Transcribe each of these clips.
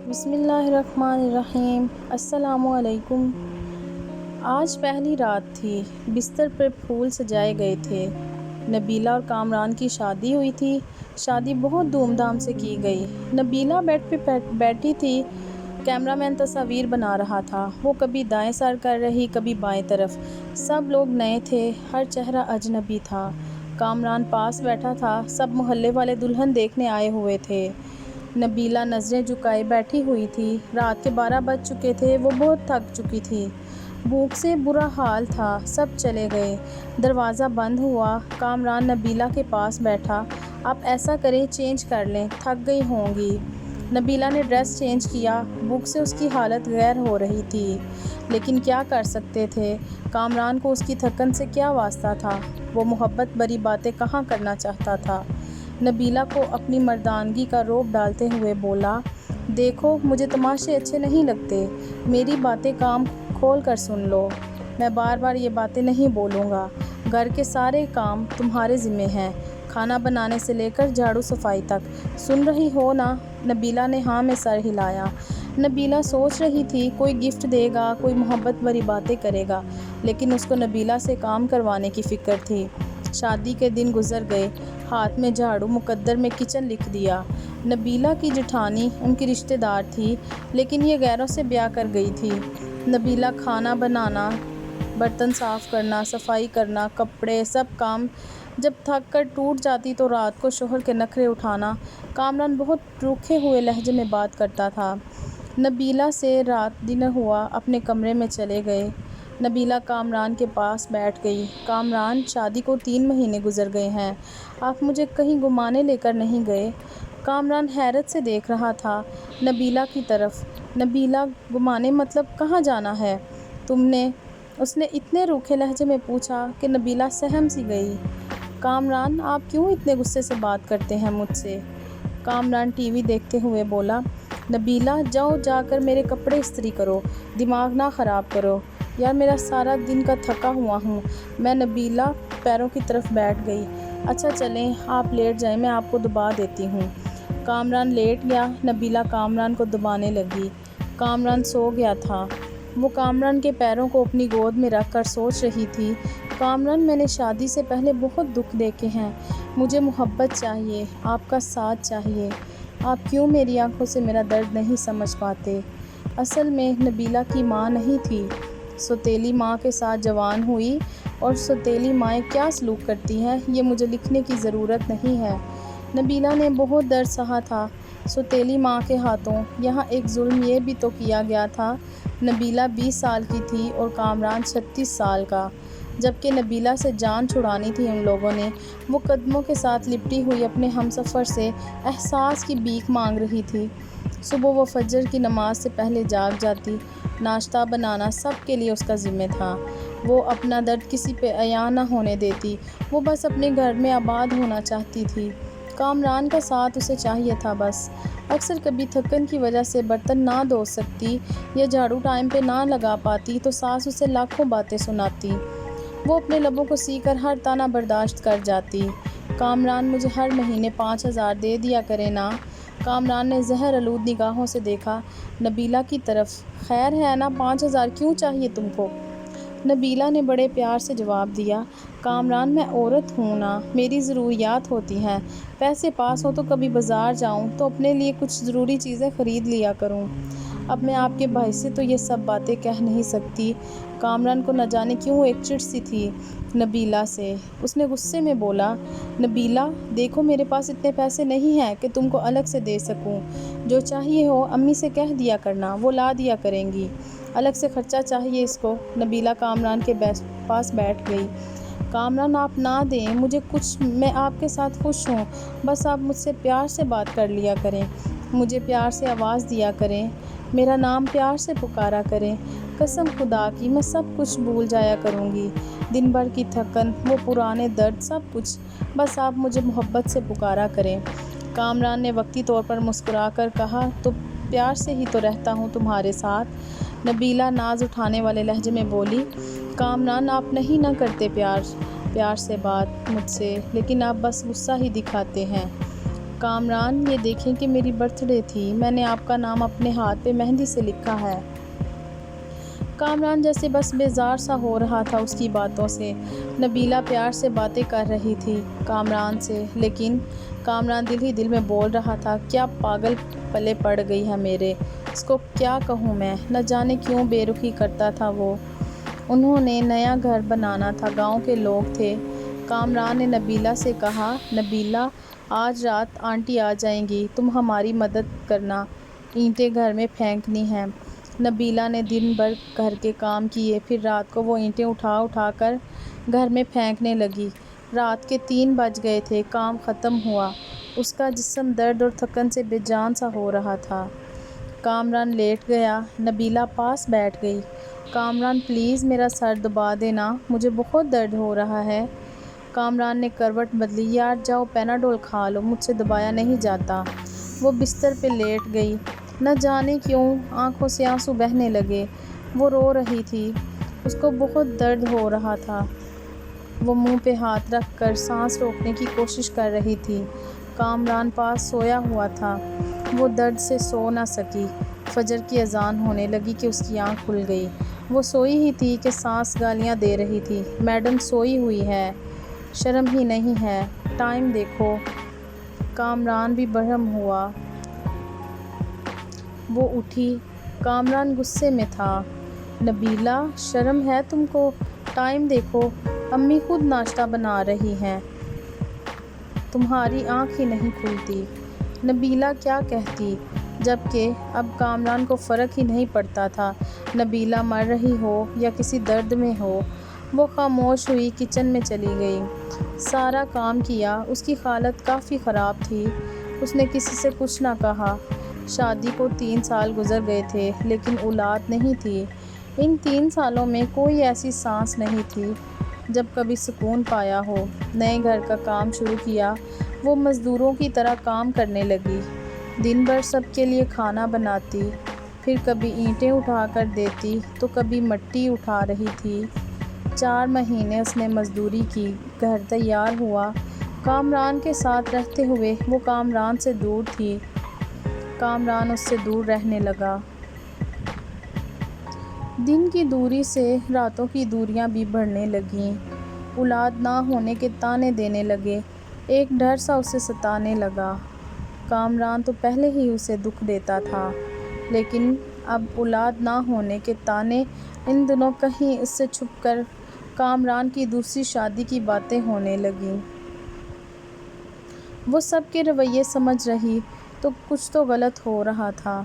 بسم اللہ الرحمن الرحیم۔ السلام علیکم۔ آج پہلی رات تھی، بستر پر پھول سجائے گئے تھے۔ نبیلہ اور کامران کی شادی ہوئی تھی۔ شادی بہت دھوم دھام سے کی گئی۔ نبیلہ بیڈ پہ بیٹھی تھی، کیمرہ مین تصاویر بنا رہا تھا۔ وہ کبھی دائیں سر کر رہی، کبھی بائیں طرف۔ سب لوگ نئے تھے، ہر چہرہ اجنبی تھا۔ کامران پاس بیٹھا تھا، سب محلے والے دلہن دیکھنے آئے ہوئے تھے۔ نبیلہ نظریں جھکائے بیٹھی ہوئی تھی۔ رات کے 12 بج چکے تھے، وہ بہت تھک چکی تھی۔ بھوک سے برا حال تھا۔ سب چلے گئے، دروازہ بند ہوا۔ کامران نبیلہ کے پاس بیٹھا۔ آپ ایسا کریں، چینج کر لیں، تھک گئی ہوں گی۔ نبیلہ نے ڈریس چینج کیا۔ بھوک سے اس کی حالت غیر ہو رہی تھی، لیکن کیا کر سکتے تھے؟ کامران کو اس کی تھکن سے کیا واسطہ تھا؟ وہ محبت بھری باتیں کہاں کرنا چاہتا تھا؟ نبیلہ کو اپنی مردانگی کا رعب ڈالتے ہوئے بولا، دیکھو مجھے تماشے اچھے نہیں لگتے، میری باتیں کام کھول کر سن لو۔ میں بار بار یہ باتیں نہیں بولوں گا۔ گھر کے سارے کام تمہارے ذمہ ہیں، کھانا بنانے سے لے کر جھاڑو صفائی تک۔ سن رہی ہو نا؟ نبیلہ نے ہاں میں سر ہلایا۔ نبیلہ سوچ رہی تھی کوئی گفٹ دے گا، کوئی محبت بھری باتیں کرے گا، لیکن اس کو نبیلہ سے کام کروانے کی فکر تھی۔ شادی کے دن گزر گئے، ہاتھ میں جھاڑو، مقدر میں کچن لکھ دیا۔ نبیلہ کی جٹھانی ان کی رشتہ دار تھی، لیکن یہ غیروں سے بیاہ کر گئی تھی۔ نبیلہ کھانا بنانا، برتن صاف کرنا، صفائی کرنا، کپڑے، سب کام جب تھک کر ٹوٹ جاتی تو رات کو شوہر کے نخرے اٹھانا۔ کامران بہت روکھے ہوئے لہجے میں بات کرتا تھا۔ نبیلہ سے رات ڈنر ہوا، اپنے کمرے میں چلے گئے۔ نبیلہ کامران کے پاس بیٹھ گئی۔ کامران، شادی کو 3 مہینے گزر گئے ہیں، آپ مجھے کہیں گھمانے لے کر نہیں گئے؟ کامران حیرت سے دیکھ رہا تھا نبیلہ کی طرف۔ نبیلہ، گھمانے مطلب کہاں جانا ہے تم نے؟ اس نے اتنے روکھے لہجے میں پوچھا کہ نبیلہ سہم سی گئی۔ کامران، آپ کیوں اتنے غصے سے بات کرتے ہیں مجھ سے؟ کامران ٹی وی دیکھتے ہوئے بولا، نبیلہ جاؤ، جا کر میرے کپڑے استری کرو، دماغ نہ خراب کرو۔ یار میرا سارا دن کا تھکا ہوا ہوں میں۔ نبیلہ پیروں کی طرف بیٹھ گئی۔ اچھا چلیں، آپ لیٹ جائیں، میں آپ کو دبا دیتی ہوں۔ کامران لیٹ گیا۔ نبیلہ کامران کو دبانے لگی۔ کامران سو گیا تھا۔ وہ کامران کے پیروں کو اپنی گود میں رکھ کر سوچ رہی تھی، کامران میں نے شادی سے پہلے بہت دکھ دیکھے ہیں، مجھے محبت چاہیے، آپ کا ساتھ چاہیے۔ آپ کیوں میری آنکھوں سے میرا درد نہیں سمجھ پاتے؟ اصل میں نبیلہ کی ماں نہیں تھی، سوتیلی ماں کے ساتھ جوان ہوئی، اور سوتیلی مائیں کیا سلوک کرتی ہیں یہ مجھے لکھنے کی ضرورت نہیں ہے۔ نبیلہ نے بہت درد سہا تھا سوتیلی ماں کے ہاتھوں۔ یہاں ایک ظلم یہ بھی تو کیا گیا تھا، نبیلہ 20 سال کی تھی اور کامران 36 سال کا۔ جبکہ نبیلہ سے جان چھڑانی تھی ان لوگوں نے۔ وہ قدموں کے ساتھ لپٹی ہوئی اپنے ہمسفر سے احساس کی بھیک مانگ رہی تھی۔ صبح وہ فجر کی نماز سے پہلے جاگ جاتی، ناشتہ بنانا سب کے لیے اس کا ذمہ تھا۔ وہ اپنا درد کسی پہ عیاں نہ ہونے دیتی، وہ بس اپنے گھر میں آباد ہونا چاہتی تھی۔ کامران کا ساتھ اسے چاہیے تھا بس۔ اکثر کبھی تھکن کی وجہ سے برتن نہ دھو سکتی یا جھاڑو ٹائم پہ نہ لگا پاتی تو ساس اسے لاکھوں باتیں سناتی۔ وہ اپنے لبوں کو سی کر ہر طعنہ برداشت کر جاتی۔ کامران، مجھے ہر مہینے 5000 دے دیا کرے نا؟ کامران نے زہر آلود نگاہوں سے دیکھا نبیلہ کی طرف۔ خیر ہے نا، 5000 کیوں چاہیے تم کو؟ نبیلہ نے بڑے پیار سے جواب دیا، کامران میں عورت ہوں نا، میری ضروریات ہوتی ہیں، پیسے پاس ہوں تو کبھی بازار جاؤں تو اپنے لیے کچھ ضروری چیزیں خرید لیا کروں۔ اب میں آپ کے بھائی سے تو یہ سب باتیں کہہ نہیں سکتی۔ کامران کو نہ جانے کیوں ایک چڑ سی تھی نبیلہ سے۔ اس نے غصے میں بولا، نبیلہ دیکھو میرے پاس اتنے پیسے نہیں ہیں کہ تم کو الگ سے دے سکوں، جو چاہیے ہو امی سے کہہ دیا کرنا، وہ لا دیا کریں گی۔ الگ سے خرچہ چاہیے اس کو؟ نبیلہ کامران کے پاس بیٹھ گئی۔ کامران، آپ نہ دیں مجھے کچھ، میں آپ کے ساتھ خوش ہوں، بس آپ مجھ سے پیار سے بات کر لیا کریں، مجھے پیار سے آواز دیا کریں، میرا نام پیار سے پکارا کریں، قسم خدا کی میں سب کچھ بھول جایا کروں گی، دن بھر کی تھکن، وہ پرانے درد، سب کچھ، بس آپ مجھے محبت سے پکارا کریں۔ کامران نے وقتی طور پر مسکرا کر کہا، تو پیار سے ہی تو رہتا ہوں تمہارے ساتھ۔ نبیلہ ناز اٹھانے والے لہجے میں بولی، کامران آپ نہیں نہ کرتے پیار سے بات مجھ سے، لیکن آپ بس غصہ ہی دکھاتے ہیں۔ کامران یہ دیکھیں کہ میری برتھ ڈے تھی، میں نے آپ کا نام اپنے ہاتھ پہ مہندی سے لکھا ہے۔ کامران جیسے بس بیزار سا ہو رہا تھا اس کی باتوں سے۔ نبیلہ پیار سے باتیں کر رہی تھی کامران سے، لیکن کامران دل ہی دل میں بول رہا تھا، کیا پاگل پلے پڑ گئی ہے میرے، اس کو کیا کہوں میں، نہ جانے کیوں بے رخی کرتا تھا وہ۔ انہوں نے نیا گھر بنانا تھا، گاؤں کے لوگ تھے۔ کامران نے نبیلہ سے کہا، نبیلہ آج رات آنٹی آ جائیں گی، تم ہماری مدد کرنا، اینٹیں گھر میں پھینکنی ہیں۔ نبیلہ نے دن بھر گھر کے کام کیے، پھر رات کو وہ اینٹیں اٹھا اٹھا کر گھر میں پھینکنے لگی۔ رات کے 3 بج گئے تھے، کام ختم ہوا، اس کا جسم درد اور تھکن سے بے جان سا ہو رہا تھا۔ کامران لیٹ گیا، نبیلہ پاس بیٹھ گئی۔ کامران پلیز میرا سر دبا دینا، مجھے بہت درد ہو رہا ہے۔ کامران نے کروٹ بدلی، یار جاؤ پیناڈول کھا لو، مجھ سے دبایا نہیں جاتا۔ وہ بستر پہ لیٹ گئی، نہ جانے کیوں آنکھوں سے آنسو بہنے لگے۔ وہ رو رہی تھی، اس کو بہت درد ہو رہا تھا۔ وہ منہ پہ ہاتھ رکھ کر سانس روکنے کی کوشش کر رہی تھی۔ کامران پاس سویا ہوا تھا، وہ درد سے سو نہ سکی۔ فجر کی اذان ہونے لگی کہ اس کی آنکھ کھل گئی۔ وہ سوئی ہی تھی کہ ساس گالیاں دے رہی تھی، میڈم سوئی ہوئی ہے، شرم ہی نہیں ہے، ٹائم دیکھو۔ کامران بھی برہم ہوا، وہ اٹھی۔ کامران غصے میں تھا، نبیلہ شرم ہے تم کو، ٹائم دیکھو، امی خود ناشتہ بنا رہی ہیں، تمہاری آنکھ ہی نہیں کھلتی۔ نبیلہ کیا کہتی، جبکہ اب کامران کو فرق ہی نہیں پڑتا تھا، نبیلہ مر رہی ہو یا کسی درد میں ہو۔ وہ خاموش ہوئی، کچن میں چلی گئی، سارا کام کیا۔ اس کی حالت کافی خراب تھی، اس نے کسی سے کچھ نہ کہا۔ شادی کو 3 سال گزر گئے تھے، لیکن اولاد نہیں تھی۔ ان 3 سالوں میں کوئی ایسی سانس نہیں تھی جب کبھی سکون پایا ہو۔ نئے گھر کا کام شروع کیا، وہ مزدوروں کی طرح کام کرنے لگی، دن بھر سب کے لیے کھانا بناتی، پھر کبھی اینٹیں اٹھا کر دیتی تو کبھی مٹی اٹھا رہی تھی۔ 4 مہینے اس نے مزدوری کی، گھر تیار ہوا۔ کامران کے ساتھ رہتے ہوئے وہ کامران سے دور تھی، کامران اس سے دور رہنے لگا۔ دن کی دوری سے راتوں کی دوریاں بھی بڑھنے لگیں، اولاد نہ ہونے کے طعنے دینے لگے، ایک ڈر سا اسے ستانے لگا۔ کامران تو پہلے ہی اسے دکھ دیتا تھا، لیکن اب اولاد نہ ہونے کے طعنے۔ ان دنوں کہیں اس سے چھپ کر کامران کی دوسری شادی کی باتیں ہونے لگیں۔ وہ سب کے رویے سمجھ رہی تو کچھ تو غلط ہو رہا تھا۔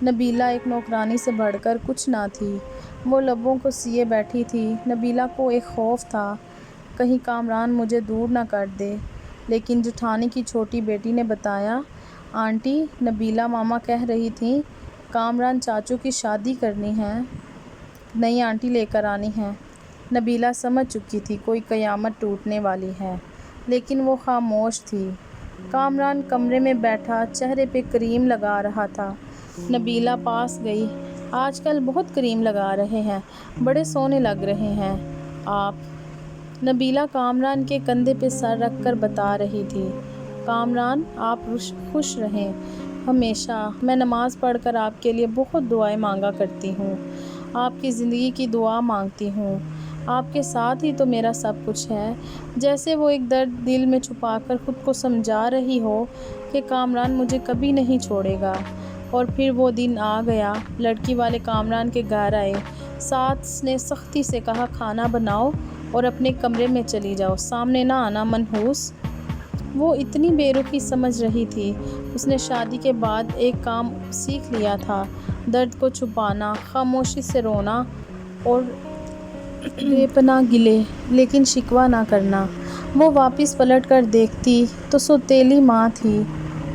نبیلہ ایک نوکرانی سے بڑھ کر کچھ نہ تھی، وہ لبوں کو سیے بیٹھی تھی۔ نبیلہ کو ایک خوف تھا، کہیں کامران مجھے دور نہ کر دے۔ لیکن جٹھانی کی چھوٹی بیٹی نے بتایا، آنٹی نبیلہ ماما کہہ رہی تھیں کامران چاچو کی شادی کرنی ہے، نئی آنٹی لے کر آنی ہے۔ نبیلہ سمجھ چکی تھی کوئی قیامت ٹوٹنے والی ہے، لیکن وہ خاموش تھی۔ کامران کمرے میں بیٹھا چہرے پہ کریم لگا رہا تھا۔ نبیلہ پاس گئی، آج کل بہت کریم لگا رہے ہیں، بڑے سونے لگ رہے ہیں آپ۔ نبیلہ کامران کے کندھے پہ سر رکھ کر بتا رہی تھی، کامران آپ خوش رہیں ہمیشہ، میں نماز پڑھ کر آپ کے لیے بہت دعائیں مانگا کرتی ہوں، آپ کی زندگی کی دعا مانگتی ہوں، آپ کے ساتھ ہی تو میرا سب کچھ ہے۔ جیسے وہ ایک درد دل میں چھپا کر خود کو سمجھا رہی ہو کہ کامران مجھے کبھی نہیں چھوڑے گا۔ اور پھر وہ دن آ گیا، لڑکی والے کامران کے گھر آئے، ساس نے سختی سے کہا کھانا بناؤ اور اپنے کمرے میں چلی جاؤ، سامنے نہ آنا منحوس۔ وہ اتنی بے رخی سمجھ رہی تھی، اس نے شادی کے بعد ایک کام سیکھ لیا تھا، درد کو چھپانا، خاموشی سے رونا اور بے پناہ گلے، لیکن شکوہ نہ کرنا۔ وہ واپس پلٹ کر دیکھتی تو سوتیلی ماں تھی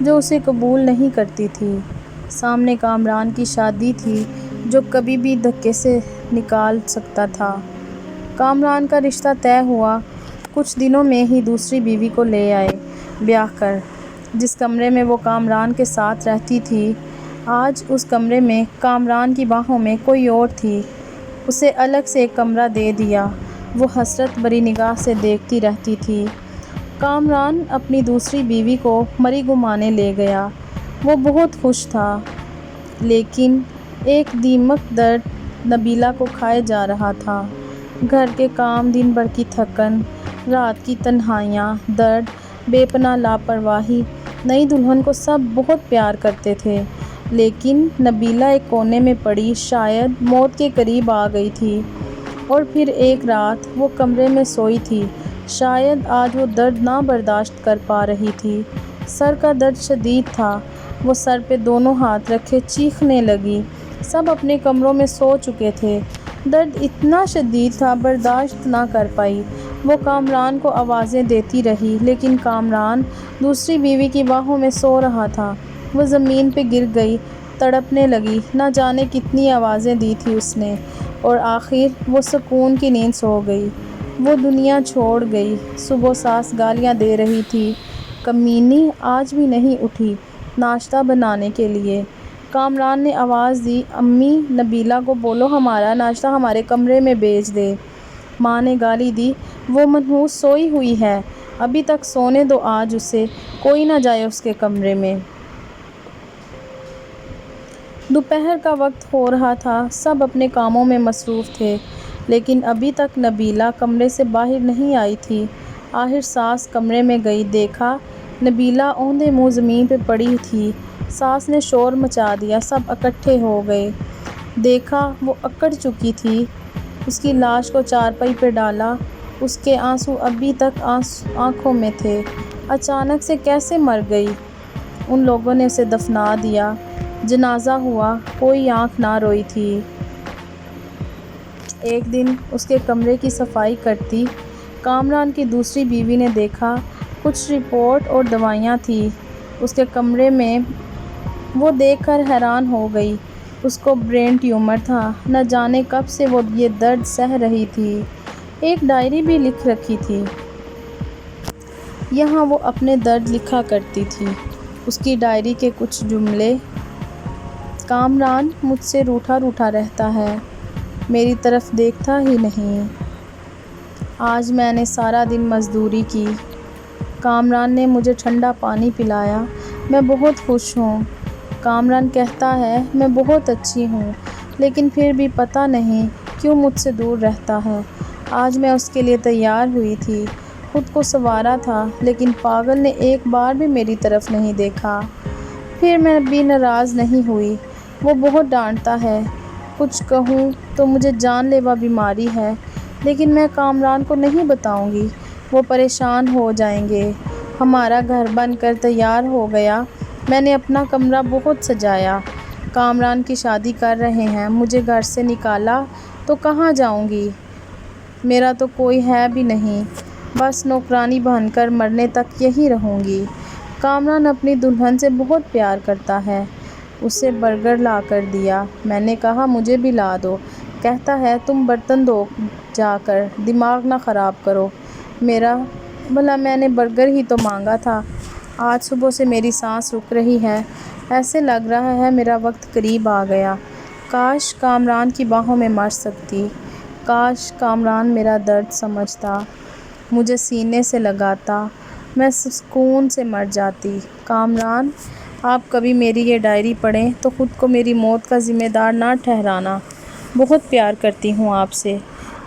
جو اسے قبول نہیں کرتی تھی، سامنے کامران کی شادی تھی جو کبھی بھی دھکے سے نکال سکتا تھا۔ کامران کا رشتہ طے ہوا، کچھ دنوں میں ہی دوسری بیوی کو لے آئے بیاہ کر۔ جس کمرے میں وہ کامران کے ساتھ رہتی تھی، آج اس کمرے میں کامران کی باہوں میں کوئی اور تھی، اسے الگ سے ایک کمرہ دے دیا۔ وہ حسرت بھری نگاہ سے دیکھتی رہتی تھی، کامران اپنی دوسری بیوی کو مری گمانے لے گیا۔ وہ بہت خوش تھا، لیکن ایک دیمک درد نبیلہ کو کھائے جا رہا تھا۔ گھر کے کام، دن بھر کی تھکن، رات کی تنہائیاں، درد، بے پناہ لاپرواہی۔ نئی دلہن کو سب بہت پیار کرتے تھے، لیکن نبیلہ ایک کونے میں پڑی شاید موت کے قریب آ گئی تھی۔ اور پھر ایک رات وہ کمرے میں سوئی تھی، شاید آج وہ درد نہ برداشت کر پا رہی تھی۔ سر کا درد شدید تھا، وہ سر پہ دونوں ہاتھ رکھے چیخنے لگی۔ سب اپنے کمروں میں سو چکے تھے۔ درد اتنا شدید تھا، برداشت نہ کر پائی۔ وہ کامران کو آوازیں دیتی رہی، لیکن کامران دوسری بیوی کی باہوں میں سو رہا تھا۔ وہ زمین پہ گر گئی، تڑپنے لگی۔ نہ جانے کتنی آوازیں دی تھی اس نے، اور آخر وہ سکون کی نیند سو گئی۔ وہ دنیا چھوڑ گئی۔ صبح ساس گالیاں دے رہی تھی، کمینی آج بھی نہیں اٹھی ناشتہ بنانے کے لیے۔ کامران نے آواز دی، امی نبیلہ کو بولو ہمارا ناشتہ ہمارے کمرے میں بھیج دے۔ ماں نے گالی دی، وہ منحوس سوئی ہوئی ہے، ابھی تک سونے دو آج اسے، کوئی نہ جائے اس کے کمرے میں۔ دوپہر کا وقت ہو رہا تھا، سب اپنے کاموں میں مصروف تھے، لیکن ابھی تک نبیلہ کمرے سے باہر نہیں آئی تھی۔ آخر ساس کمرے میں گئی، دیکھا نبیلہ اوندھے منہ زمین پہ پڑی تھی۔ ساس نے شور مچا دیا، سب اکٹھے ہو گئے۔ دیکھا وہ اکڑ چکی تھی، اس کی لاش کو چارپائی پہ ڈالا، اس کے آنسو ابھی تک آنکھوں میں تھے۔ اچانک سے کیسے مر گئی؟ ان لوگوں نے اسے دفنا دیا، جنازہ ہوا، کوئی آنکھ نہ روئی تھی۔ ایک دن اس کے کمرے کی صفائی کرتی کامران کی دوسری بیوی نے دیکھا کچھ رپورٹ اور دوائیاں تھیں اس کے کمرے میں۔ وہ دیکھ کر حیران ہو گئی، اس کو برین ٹیومر تھا، نہ جانے کب سے وہ یہ درد سہہ رہی تھی۔ ایک ڈائری بھی لکھ رکھی تھی، یہاں وہ اپنے درد لکھا کرتی تھی۔ اس کی ڈائری کے کچھ جملے، کامران مجھ سے روٹھا روٹھا رہتا ہے، میری طرف دیکھتا ہی نہیں۔ آج میں نے سارا دن مزدوری کی، کامران نے مجھے ٹھنڈا پانی پلایا، میں بہت خوش ہوں۔ کامران کہتا ہے میں بہت اچھی ہوں، لیکن پھر بھی پتہ نہیں کیوں مجھ سے دور رہتا ہے۔ آج میں اس کے لیے تیار ہوئی تھی، خود کو سنوارا تھا، لیکن پاگل نے ایک بار بھی میری طرف نہیں دیکھا۔ پھر میں بھی ناراض نہیں ہوئی، وہ بہت ڈانٹتا ہے، کچھ کہوں تو مجھے جان لیوا بیماری ہے، لیکن میں کامران کو نہیں بتاؤں گی، وہ پریشان ہو جائیں گے۔ ہمارا گھر بن کر تیار ہو گیا، میں نے اپنا کمرہ بہت سجایا۔ کامران کی شادی کر رہے ہیں، مجھے گھر سے نکالا تو کہاں جاؤں گی؟ میرا تو کوئی ہے بھی نہیں، بس نوکرانی بن کر مرنے تک یہیں رہوں گی۔ کامران اپنی دلہن سے بہت پیار کرتا ہے، اسے برگر لا کر دیا، میں نے کہا مجھے بھی لا دو، کہتا ہے تم برتن دھو جا کر، دماغ نہ خراب کرو میرا، بھلا میں نے برگر ہی تو مانگا تھا۔ آج صبح سے میری سانس رک رہی ہے، ایسے لگ رہا ہے میرا وقت قریب آ گیا۔ کاش کامران کی باہوں میں مر سکتی، کاش کامران میرا درد سمجھتا، مجھے سینے سے لگاتا، میں سکون سے مر جاتی۔ کامران آپ کبھی میری یہ ڈائری پڑھیں تو خود کو میری موت کا ذمہ دار نہ ٹھہرانا، بہت پیار کرتی ہوں آپ سے،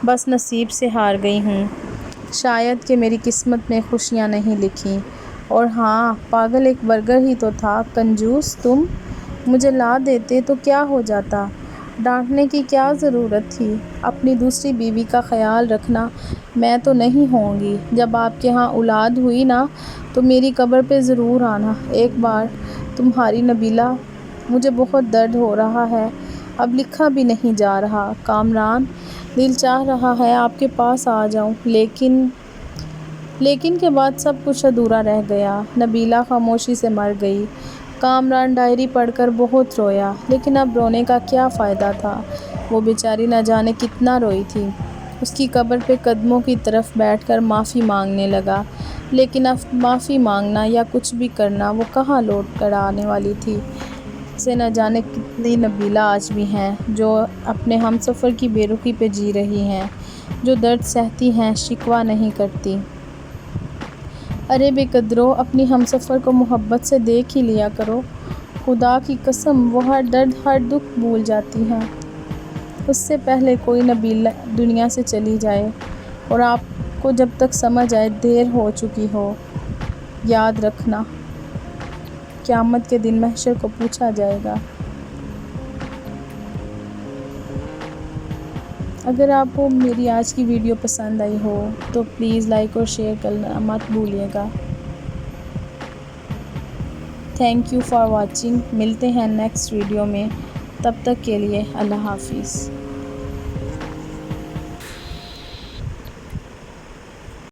بس نصیب سے ہار گئی ہوں، شاید کہ میری قسمت میں خوشیاں نہیں لکھی۔ اور ہاں پاگل، ایک برگر ہی تو تھا، کنجوس تم، مجھے لا دیتے تو کیا ہو جاتا، ڈانٹنے کی کیا ضرورت تھی۔ اپنی دوسری بیوی کا خیال رکھنا، میں تو نہیں ہوں گی، جب آپ کے ہاں اولاد ہوئی نا تو میری قبر پہ ضرور آنا ایک بار، تمہاری نبیلہ۔ مجھے بہت درد ہو رہا ہے، اب لکھا بھی نہیں جا رہا۔ کامران دل چاہ رہا ہے آپ کے پاس آ جاؤں، لیکن کے بعد سب کچھ ادھورا رہ گیا۔ نبیلہ خاموشی سے مر گئی۔ کامران ڈائری پڑھ کر بہت رویا، لیکن اب رونے کا کیا فائدہ تھا، وہ بیچاری نہ جانے کتنا روئی تھی۔ اس کی قبر پہ قدموں کی طرف بیٹھ کر معافی مانگنے لگا، لیکن اب معافی مانگنا یا کچھ بھی کرنا وہ کہاں لوٹ کر آنے والی تھی۔ اسے نہ جانے کتنی نبیلہ آج بھی ہیں جو اپنے ہم سفر کی بے رخی پہ جی رہی ہیں، جو درد سہتی ہیں، شکوہ نہیں کرتی۔ ارے بے قدرو، اپنی ہمسفر کو محبت سے دیکھ ہی لیا کرو، خدا کی قسم وہ ہر درد ہر دکھ بھول جاتی ہیں۔ اس سے پہلے کوئی نبیلہ دنیا سے چلی جائے اور آپ کو جب تک سمجھ آئے دیر ہو چکی ہو۔ یاد رکھنا، قیامت کے دن محشر کو پوچھا جائے گا۔ اگر آپ کو میری آج کی ویڈیو پسند آئی ہو تو پلیز لائک اور شیئر کرنا مت بھولیے گا۔ Thank you for watching. ملتے ہیں نیکسٹ ویڈیو میں، تب تک کے لیے اللہ حافظ۔